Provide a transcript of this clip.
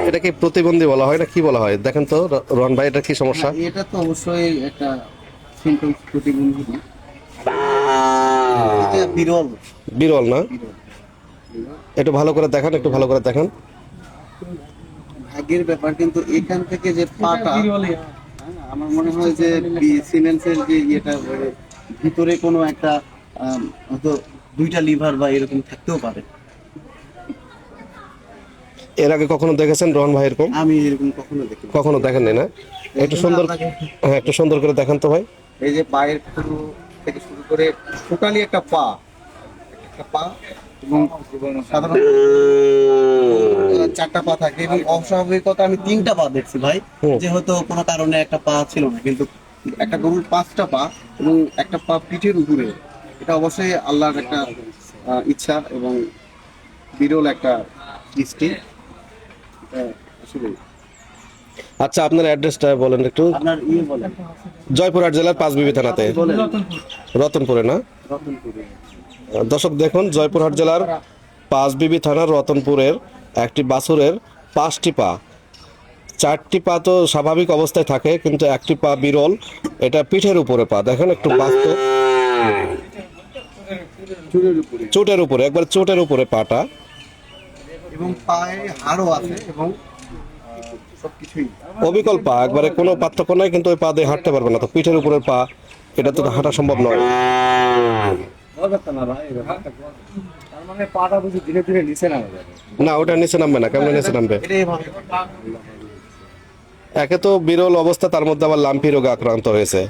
এটা কি প্রতিবন্ধী বলা হয় না কি বলা হয় দেখেন তো রন ভাই এটা কি সমস্যা? এটা তো অবশ্যই একটা সিমটমস প্রতিবন্ধী। এটা বিরল। বিরল না? বিরল। একটু ভালো করে দেখান, একটু ভালো করে দেখান। ভাগ্যের ব্যাপার, কিন্তু এখান থেকে যে পাটা, আমার মনে হয় যে সিমেন্সের যে ইয়েটা ভিতরে কোনো একটা হয়তো দুইটা লিভার বা এরকম থাকতেও পারে। এর আগে কখনো দেখেছেন রহন ভাই এরকম? আমি এরকম কখনো দেখিনি। কখনো দেখেননি না? একটু সুন্দর, হ্যাঁ একটু সুন্দর করে দেখান তো ভাই। এই যে পায়ের পুরো থেকে শুরু করে টোটালি একটা পা, একটা পা এবং সাধারণত চারটা পা থাকে, এবং অস্বাভাবিকতা আমি তিনটা পা দেখছি ভাই, হুম। যে হয়তো কোনো কারণে একটা পা ছিল না, কিন্তু একটা গরুর পাঁচটা পা এবং একটা পা পিঠের উপরে, এটা অবশ্যই আল্লাহর একটা ইচ্ছা এবং বিরল একটা সৃষ্টি। এটা আসলে আচ্ছা আপনার অ্যাড্রেসটা বলেন একটু। আপনার বলেন। জয়পুরহাট জেলার পাঁচবিবি থানাতে, বলেন। রতনপুরে না? রতনপুরে। দর্শক দেখুন, জয়পুরহাট জেলার পাঁচবিবি থানার রতনপুরের একটি বাছুরের 5টি পা, 4টি পা তো স্বাভাবিক অবস্থায় থাকে কিন্তু একটি পা বিরল, এটা পিঠের উপরে পা দেখেন একটু বাস্তব, চুলের উপরে চোটের উপরে, একবার চোটের উপরে পাটা। এবং পায়ে হাড়ও আছে এবং সবকিছুই। অবিকল পা, একবারে কোনো পার্থক্য নাই, কিন্তু ওই পা দিয়ে হাঁটতে পারবে না, তো পিঠের উপরের পা, এটা তো হাঁটা সম্ভব নয়। তার মানে পাটা বুঝি ধীরে ধীরে নিচে নামে যাবে। না ওটা নিচে নামবে না, কেমন নিচে নামবে? এটাই ভাবে। একে তো বিরল অবস্থা, তার মধ্যে আবার লাম্পি রোগে আক্রান্ত হয়েছে।